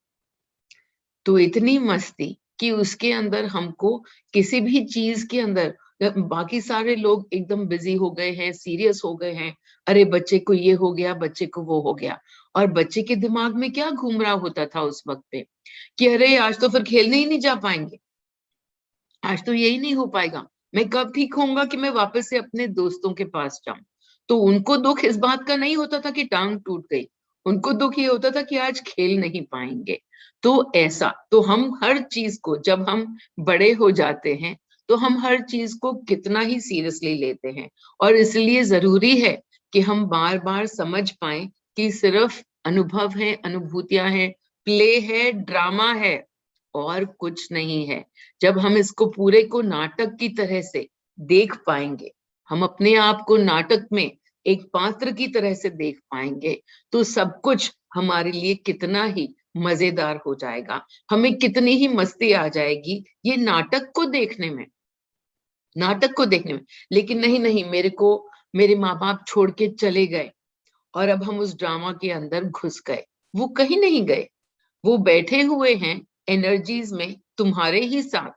तो इतनी मस्ती कि उसके अंदर हमको किसी भी चीज के अंदर, बाकी सारे लोग एकदम बिजी हो गए हैं, सीरियस हो गए हैं, अरे बच्चे को ये हो गया, बच्चे को वो हो गया. और बच्चे के दिमाग में क्या घूम रहा होता था उस वक्त पे कि अरे आज तो फिर खेलने ही नहीं जा पाएंगे, आज तो यही नहीं हो पाएगा, मैं कब ठीक होऊंगा कि मैं वापस से अपने दोस्तों के पास जाऊं. तो उनको दुख इस बात का नहीं होता था कि टांग टूट गई, उनको दुख ये होता था कि आज खेल नहीं पाएंगे. तो ऐसा, तो हम हर चीज को, जब हम बड़े हो जाते हैं तो हम हर चीज को कितना ही सीरियसली लेते हैं. और इसलिए जरूरी है कि हम बार बार समझ पाए कि सिर्फ अनुभव है, अनुभूतियां हैं, प्ले है, ड्रामा है, और कुछ नहीं है. जब हम इसको पूरे को नाटक की तरह से देख पाएंगे, हम अपने आप को नाटक में एक पात्र की तरह से देख पाएंगे, तो सब कुछ हमारे लिए कितना ही मजेदार हो जाएगा. हमें कितनी ही मस्ती आ जाएगी ये नाटक को देखने में, नाटक को देखने में. लेकिन नहीं, मेरे को मेरे माँ बाप छोड़ के चले गए और अब हम उस ड्रामा के अंदर घुस गए। वो कहीं नहीं गए, वो बैठे हुए हैं एनर्जीज में तुम्हारे ही साथ।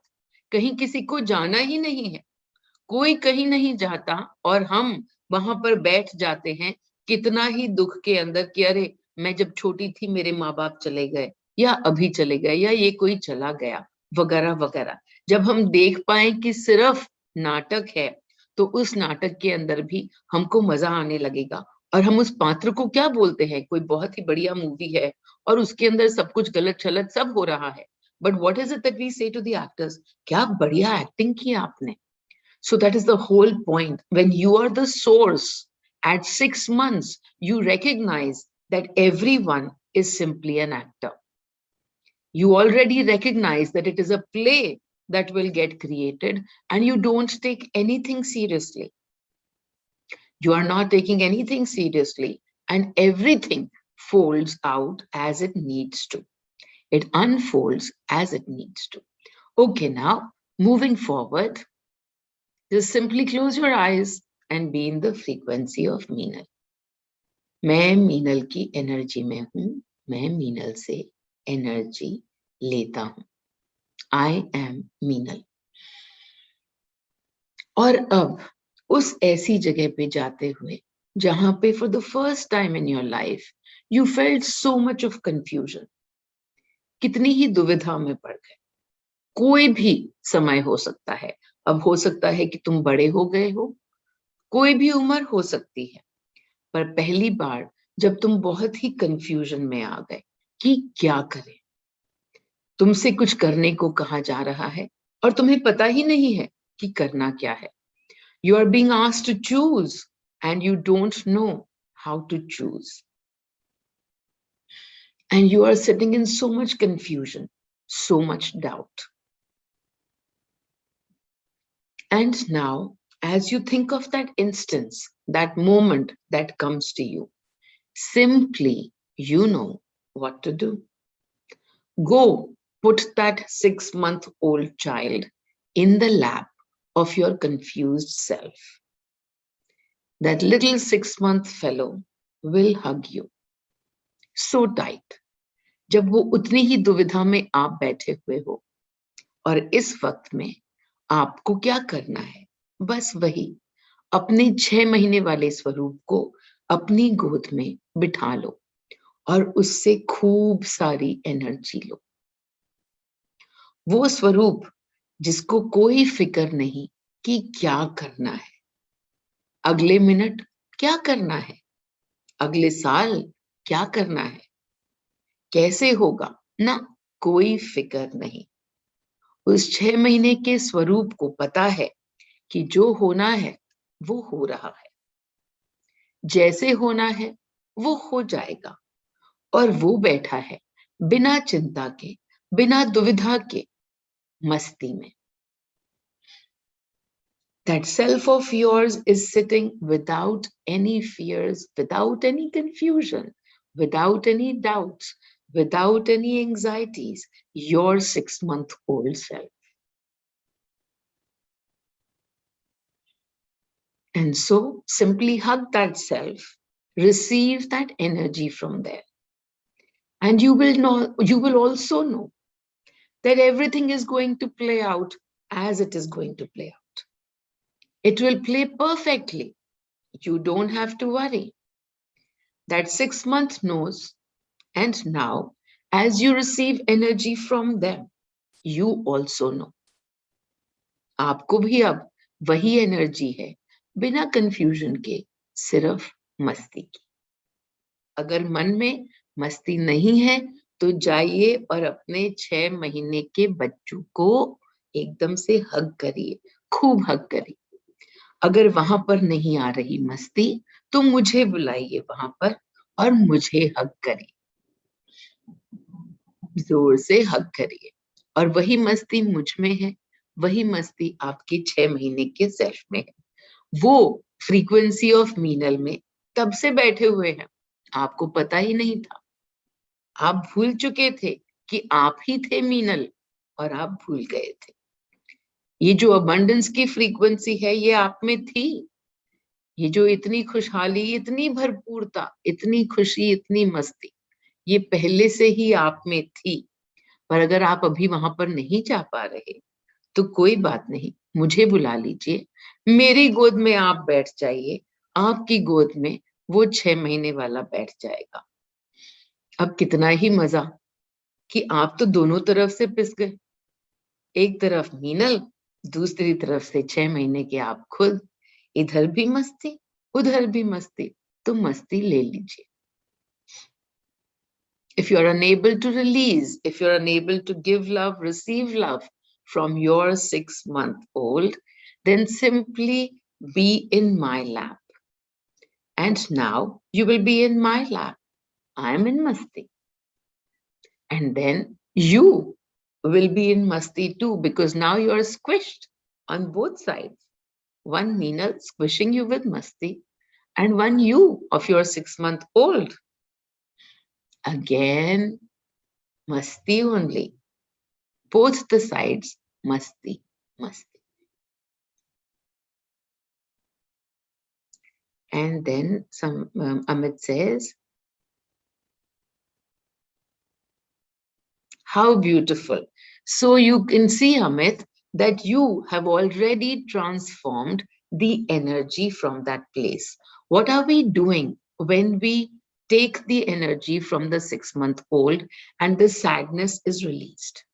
कहीं किसी को जाना ही नहीं है, कोई कहीं नहीं जाता, और हम वहां पर बैठ जाते हैं कितना ही दुख के अंदर कि अरे मैं जब छोटी थी मेरे माँ बाप चले गए, या अभी चले गए, या ये कोई चला गया, वगैरह वगैरह। जब हम देख पाए कि सिर्फ नाटक है, तो उस नाटक के अंदर भी हमको मजा आने लगेगा। और हम उस पात्र को क्या बोलते हैं, कोई बहुत ही बढ़िया मूवी है और उसके अंदर सब कुछ गलत छलत सब हो रहा है, but what is it that we say to the actors, क्या बढ़िया एक्टिंग की आपने। So that is the whole point. When you are the source, at 6 months, you recognize that everyone is simply an actor. You already recognize that it is a play that will get created, and you don't take anything seriously. You are not taking anything seriously, and everything folds out as it needs to. It unfolds as it needs to. Okay, now moving forward, just simply close your eyes and be in the frequency of Meenal. मैं मीनल की energy में हूं, मैं मीनल से energy लेता हूं। आई am Meenal. और अब उस ऐसी जगह पे जाते हुए जहां पे for the first time in your life you felt so much of confusion, कितनी ही दुविधा में पड़ गए। कोई भी समय हो सकता है, अब हो सकता है कि तुम बड़े हो गए हो, कोई भी उम्र हो सकती है, पर पहली बार जब तुम बहुत ही कंफ्यूजन में आ गए कि क्या करें, तुमसे कुछ करने को कहा जा रहा है और तुम्हें पता ही नहीं है कि करना क्या है। You are being asked to choose and you don't know how to choose, and you are sitting in so much confusion, so much doubt. And now, as you think of that instance, that moment that comes to you, simply you know what to do. Go put that 6-month-old child in the lap of your confused self. That little 6-month fellow will hug you so tight. जब वो उतनी ही दुविधा में आप बैठे हुए हो, और इस वक्त में आपको क्या करना है, बस वही अपने 6 महीने वाले स्वरूप को अपनी गोद में बिठा लो और उससे खूब सारी एनर्जी लो। वो स्वरूप जिसको कोई फिक्र नहीं कि क्या करना है, अगले मिनट क्या करना है, अगले साल क्या करना है, कैसे होगा, ना कोई फिक्र नहीं। उस 6 महीने के स्वरूप को पता है कि जो होना है वो हो रहा है, जैसे होना है वो हो जाएगा, और वो बैठा है बिना चिंता के, बिना दुविधा के, मस्ती में। That self of yours is sitting without any fears, without any confusion, without any doubts, without any anxieties, your 6-month-old self. And so simply hug that self, receive that energy from there. And you will also know that everything is going to play out as it is going to play out. It will play perfectly. You don't have to worry. That 6 month knows, and now as you receive energy from them, you also know. आपको भी अब वही energy है, बिना confusion के, सिर्फ मस्ती की। अगर मन में मस्ती नहीं है तो जाइए और अपने 6 महीने के बच्चों को एकदम से हग करिए, खूब हग करिए। अगर वहां पर नहीं आ रही मस्ती तो मुझे बुलाइए वहां पर और मुझे हग करिए, जोर से हग करिए। और वही मस्ती मुझ में है, वही मस्ती आपके 6 महीने के सेल्फ में है। वो फ्रीक्वेंसी ऑफ मीनल में तब से बैठे हुए हैं, आपको पता ही नहीं था। आप भूल चुके थे कि आप ही थे मीनल, और आप भूल गए थे। ये जो अबंडेंस की फ्रीक्वेंसी है ये आप में थी, ये जो इतनी खुशहाली, इतनी भरपूरता, इतनी खुशी, इतनी मस्ती, ये पहले से ही आप में थी। पर अगर आप अभी वहां पर नहीं जा पा रहे तो कोई बात नहीं, मुझे बुला लीजिए, मेरी गोद में आप बैठ जाइए, आपकी गोद में वो 6 महीने वाला बैठ जाएगा। अब कितना ही मजा कि आप तो दोनों तरफ से पिस गए, एक तरफ मीनल, दूसरी तरफ से 6 महीने के आप खुद, इधर भी मस्ती, उधर भी मस्ती, तो मस्ती ले लीजिए। If you're unable to release, if you're unable to give love, receive love from your 6 month old, then simply be in my lap. And now you will be in my lap. I am in Masti. And then you will be in Masti too, because now you are squished on both sides. One Meenal squishing you with Masti, and one you of your 6 month old. Again, Masti only. Both the sides, Masti, Masti. And then Amit says, how beautiful. So you can see, Amit, that you have already transformed the energy from that place. What are we doing when we take the energy from the 6 month old and the sadness is released?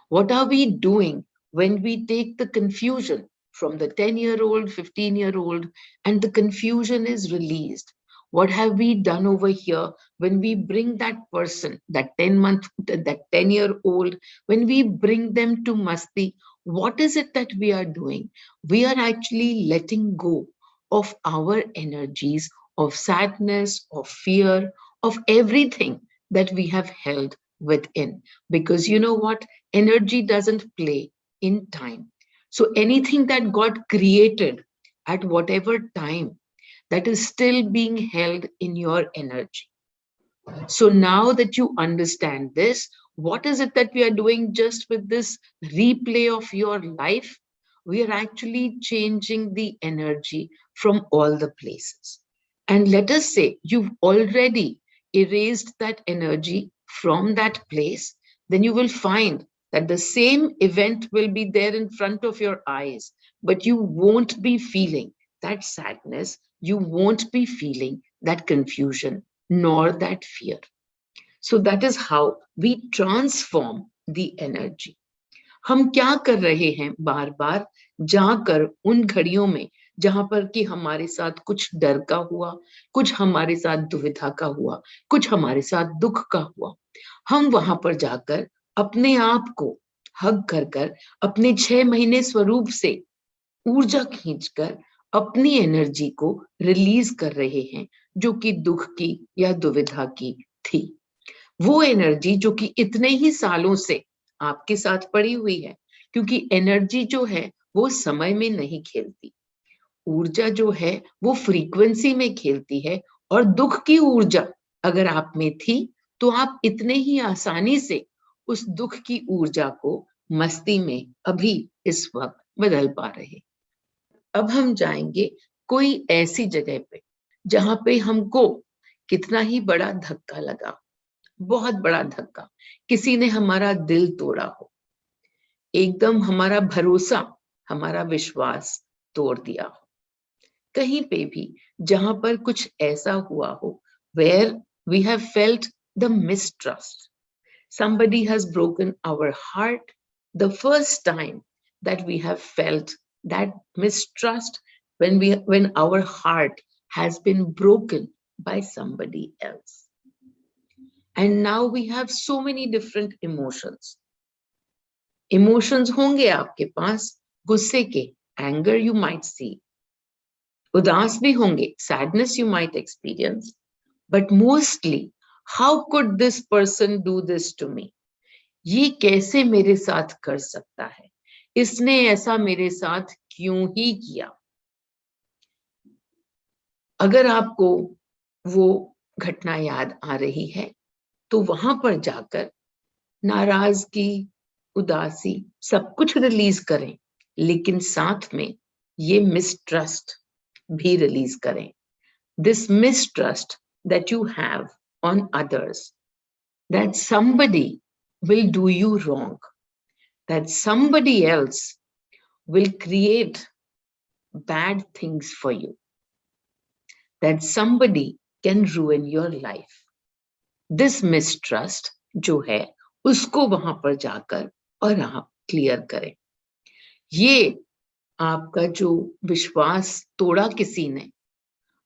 What are we doing when we take the confusion from the 10-year-old, 15-year-old, and the confusion is released? What have we done over here when we bring that person, that 10-year-old, when we bring them to Masti? What is it that we are doing? We are actually letting go of our energies of sadness, of fear, of everything that we have held within. Because you know what? Energy doesn't play in time. So anything that got created at whatever time, that is still being held in your energy. So now that you understand this, what is it that we are doing just with this replay of your life? We are actually changing the energy from all the places. And let us say you've already erased that energy from that place, then you will find that the same event will be there in front of your eyes, but you won't be feeling that sadness, you won't be feeling that confusion, nor that fear. So that is how we transform the energy. हम क्या कर रहे हैं बार बार जाकर उन घड़ियों में जहां पर कि हमारे साथ कुछ डर का हुआ, कुछ हमारे साथ दुविधा का हुआ, कुछ हमारे साथ दुख का हुआ, हम वहां पर जाकर अपने आप को हग कर अपने 6 महीने स्वरूप से ऊर्जा खींचकर अपनी एनर्जी को रिलीज कर रहे हैं, जो कि दुख की या दुविधा की थी। वो एनर्जी जो कि इतने ही सालों से आपके साथ पड़ी हुई है, क्योंकि एनर्जी जो है वो समय में नहीं खेलती, ऊर्जा जो है वो फ्रीक्वेंसी में खेलती है। और दुख की ऊर्जा अगर आप में थी तो आप इतने ही आसानी से उस दुख की ऊर्जा को मस्ती में अभी इस वक्त बदल पा रहे। अब हम जाएंगे कोई ऐसी जगह पे जहां पे हमको कितना ही बड़ा धक्का लगा, बहुत बड़ा धक्का, किसी ने हमारा दिल तोड़ा हो, एकदम हमारा भरोसा, हमारा विश्वास तोड़ दिया हो, कहीं पे भी जहां पर कुछ ऐसा हुआ हो where we have felt the mistrust, somebody has broken our heart, the first time that we have felt that mistrust, when our heart has been broken by somebody else. And now we have so many different emotions. Emotions होंगे आपके पास गुस्से के, anger you might see, उदास भी होंगे, sadness you might experience, but mostly how could this person do this to me? ये कैसे मेरे साथ कर सकता है, इसने ऐसा मेरे साथ क्यों ही किया। अगर आपको वो घटना याद आ रही है तो वहां पर जाकर नाराजगी, उदासी सब कुछ रिलीज करें, लेकिन साथ में ये मिसट्रस्ट, भी रिलीज करें. This mistrust that you have on others, that somebody will do you wrong, that somebody else will create bad things for you, that somebody can ruin your life. This mistrust जो है उसको वहां पर जाकर और आप clear करें. ये आपका जो विश्वास तोड़ा किसी ने,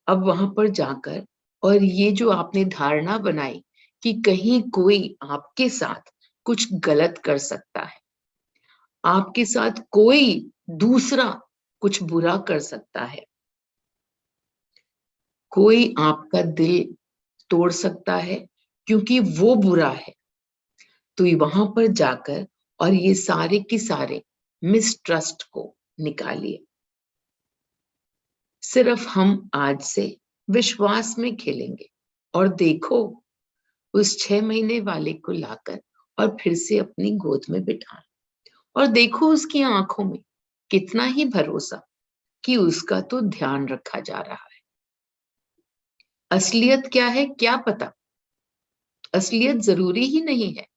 अब वहां पर जाकर और ये जो आपने धारणा बनाई कि कहीं कोई आपके साथ कुछ गलत कर सकता है, आपके साथ कोई दूसरा कुछ बुरा कर सकता है, कोई आपका दिल तोड़ सकता है क्योंकि वो बुरा है, तो वहां पर जाकर और ये सारे के सारे मिसट्रस्ट को निकालिए. सिर्फ हम आज से विश्वास में खेलेंगे और देखो उस 6 महीने वाले को लाकर और फिर से अपनी गोद में बिठा और देखो उसकी आंखों में कितना ही भरोसा कि उसका तो ध्यान रखा जा रहा है. असलियत क्या है क्या पता, असलियत जरूरी ही नहीं है.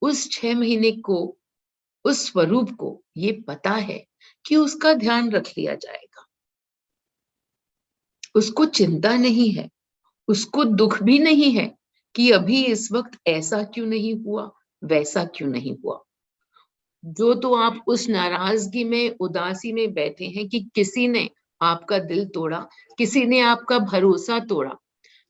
उस 6 महीने को, उस स्वरूप को ये पता है कि उसका ध्यान रख लिया जाएगा. उसको चिंता नहीं है, उसको दुख भी नहीं है कि अभी इस वक्त ऐसा क्यों नहीं हुआ, वैसा क्यों नहीं हुआ. जो तो आप उस नाराजगी में, उदासी में बैठे हैं कि किसी ने आपका दिल तोड़ा, किसी ने आपका भरोसा तोड़ा,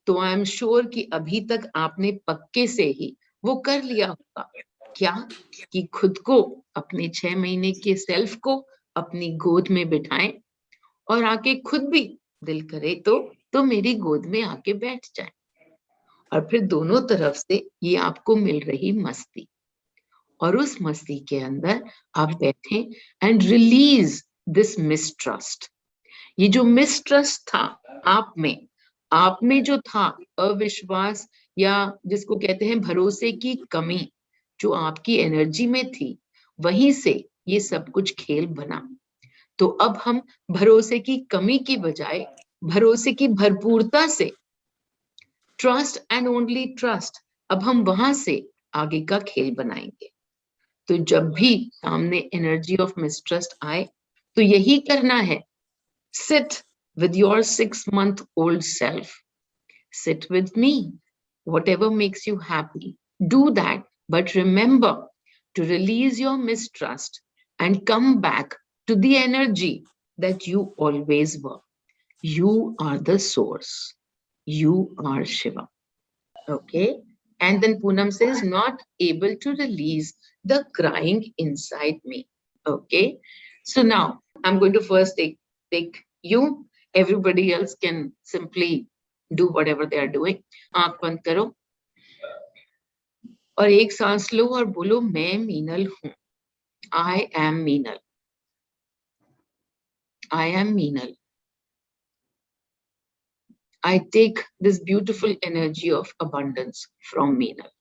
तो आई एम श्योर कि अभी तक आपने पक्के से ही वो कर लिया होगा. क्या कि खुद को, अपने 6 महीने के सेल्फ को अपनी गोद में बिठाएं और आके खुद भी दिल करे तो मेरी गोद में आके बैठ जाए. और फिर दोनों तरफ से ये आपको मिल रही मस्ती, और उस मस्ती के अंदर आप बैठे एंड रिलीज दिस मिसट्रस्ट. ये जो मिसट्रस्ट था आप में जो था अविश्वास, या जिसको कहते हैं भरोसे की कमी, जो आपकी एनर्जी में थी, वहीं से ये सब कुछ खेल बना. तो अब हम भरोसे की कमी की बजाय भरोसे की भरपूरता से, ट्रस्ट एंड ओनली ट्रस्ट, अब हम वहां से आगे का खेल बनाएंगे. तो जब भी सामने एनर्जी ऑफ मिसट्रस्ट आए तो यही करना है. Sit with your 6-month-old self. Sit with me. Whatever makes you happy, do that. But remember to release your mistrust and come back to the energy that you always were. You are the source. You are Shiva. Okay? And then Poonam says, not able to release the crying inside me. Okay? So now I'm going to first take you. Everybody else can simply do whatever they are doing. आंख बंद करो और एक सांस लो और बोलो, मैं मीनल हूं. I am Meenal. I am Meenal. I take this beautiful energy of abundance from Meenal.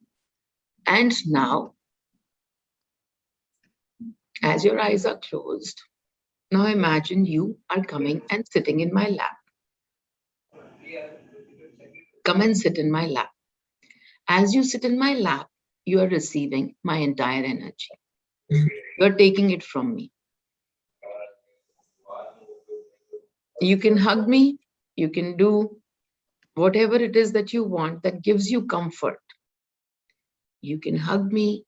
And now, as your eyes are closed, now imagine you are coming and sitting in my lap. Come and sit in my lap. As you sit in my lap, you are receiving my entire energy. You are taking it from me. You can hug me. You can do whatever it is that you want that gives you comfort. You can hug me.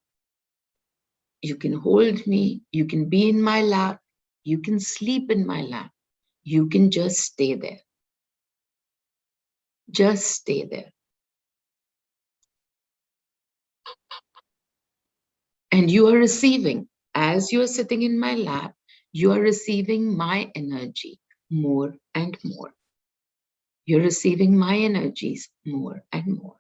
You can hold me. You can be in my lap. You can sleep in my lap. You can just stay there. Just stay there. And you are receiving, as you are sitting in my lap, you are receiving my energy more and more. You're receiving my energies more and more.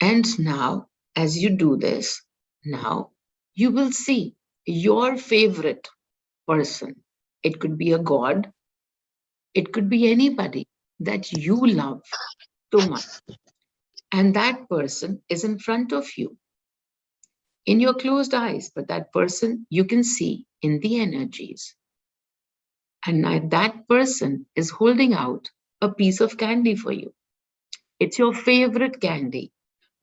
And now, as you do this, now you will see your favorite person. It could be a god. It could be anybody that you love so much. And that person is in front of you. in your closed eyes, but that person you can see in the energies. And now that person is holding out a piece of candy for you. It's your favorite candy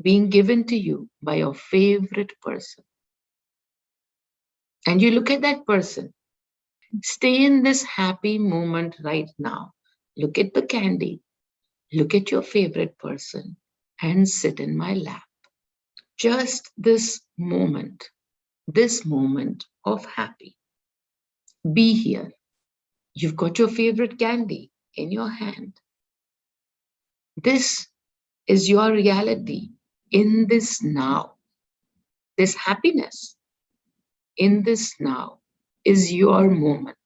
being given to you by your favorite person. And you look at that person, stay in this happy moment right now. Look at the candy, look at your favorite person, and sit in my lap. Just this moment of happy. Be here. You've got your favorite candy in your hand. This is your reality in this now. This happiness in this now is your moment.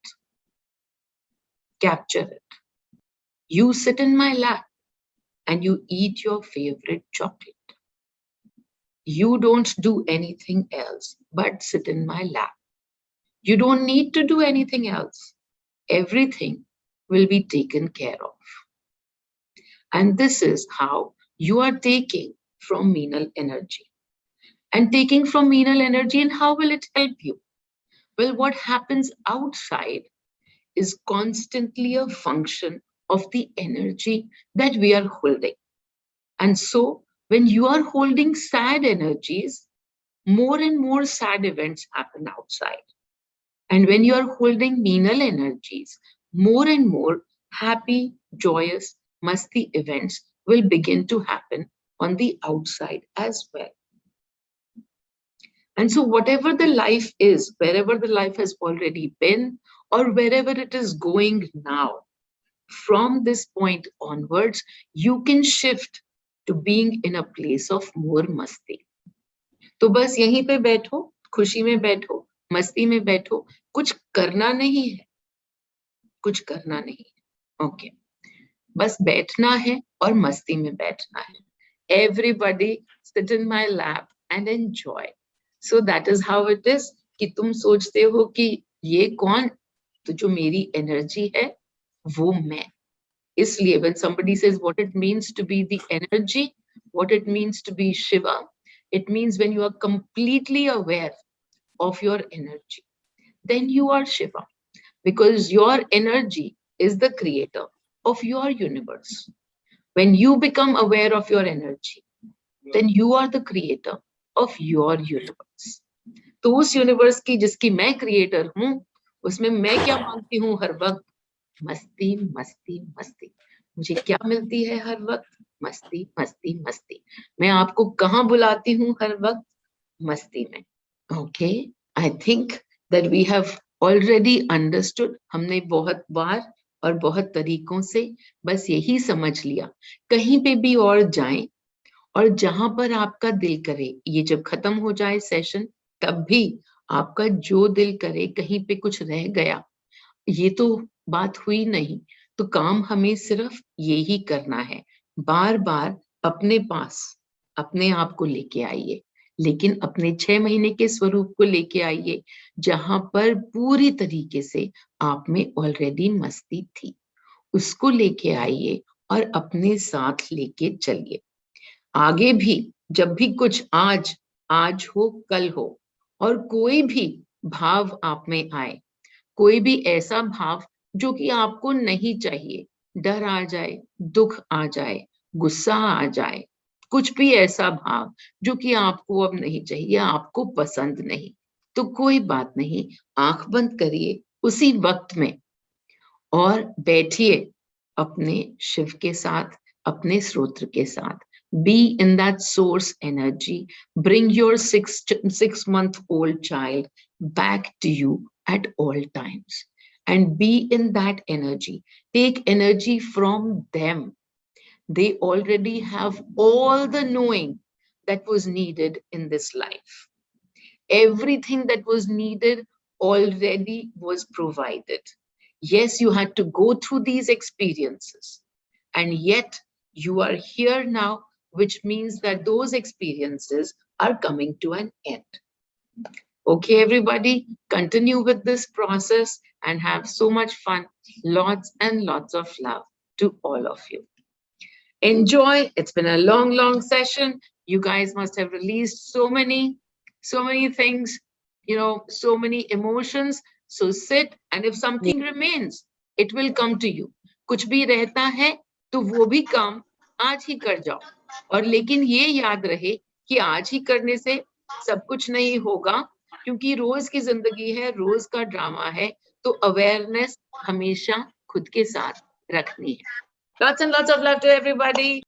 Capture it. You sit in my lap and you eat your favorite chocolate. You don't do anything else but sit in my lap. You don't need to do anything else. Everything will be taken care of. And this is how you are taking from Meenal energy. And taking from Meenal energy, and how will it help you? Well, what happens outside is constantly a function of the energy that we are holding. And so, when you are holding sad energies, more and more sad events happen outside. And when you are holding Meenal energies, more and more happy, joyous, musty events will begin to happen on the outside as well. And so, whatever the life is, wherever the life has already been, or wherever it is going now, from this point onwards, you can shift to being in a place of more masti. तो बस यहीं पे बैठो, खुशी में बैठो, मस्ती में बैठो, कुछ करना नहीं है, कुछ करना नहीं है, ओके, बस बैठना है और मस्ती में बैठना है. Everybody sit in my lap and enjoy. So that is how it is कि तुम सोचते हो कि ये कौन, तो जो मेरी एनर्जी है वो मैं. इसलिए when somebody says what it means to be the energy, what it means to be Shiva, it means when you are completely aware of your energy, then you are Shiva, because your energy is the creator of your universe. When you become aware of your energy, then you are the creator of your universe. तो उस universe की जिसकी मैं creator हूं, उसमें मैं क्या मांगती हूँ हर वक्त? मस्ती मस्ती मस्ती. मुझे क्या मिलती है हर वक्त? मस्ती मस्ती मस्ती. मैं आपको कहाँ बुलाती हूँ हर वक्त? मस्ती में. Okay, I think that we have already understood. हमने बहुत बार और बहुत तरीकों से बस यही समझ लिया. कहीं पे भी और जाएं और जहां पर आपका दिल करे, ये जब खत्म हो जाए सेशन, तब भी आपका जो दिल करे, कहीं पे कुछ रह गया, ये तो बात हुई नहीं, तो काम हमें सिर्फ यही करना है. बार बार अपने पास अपने आप को लेके आइए, लेकिन अपने 6 महीने के स्वरूप को लेके आइए, जहां पर पूरी तरीके से आप में ऑलरेडी मस्ती थी. उसको लेके आइए और अपने साथ लेके चलिए. आगे भी जब भी कुछ आज हो, कल हो, और कोई भी भाव आप में आए, कोई भी ऐसा भाव जो कि आपको नहीं चाहिए, डर आ जाए, दुख आ जाए, गुस्सा आ जाए, कुछ भी ऐसा भाव जो कि आपको अब नहीं चाहिए, आपको पसंद नहीं, तो कोई बात नहीं, आंख बंद करिए उसी वक्त में और बैठिए अपने शिव के साथ, अपने स्रोत्र के साथ. Be in that source energy. Bring your 6-month-old child back to you at all times. And be in that energy. Take energy from them. They already have all the knowing that was needed in this life. Everything that was needed already was provided. Yes, you had to go through these experiences, and yet you are here now, which means that those experiences are coming to an end. Okay, everybody, continue with this process and have so much fun. Lots and lots of love to all of you. Enjoy. It's been a long, long session. You guys must have released so many so many things, so many emotions. So sit, and if something remains, it will come to you. कुछ भी रहता है तो वो भी काम आज ही कर जाओ, और लेकिन ये याद रहे कि आज ही करने से सब कुछ नहीं होगा, क्योंकि रोज की जिंदगी है, रोज का ड्रामा है, तो अवेयरनेस हमेशा खुद के साथ रखनी है. Lots and lots of love to everybody.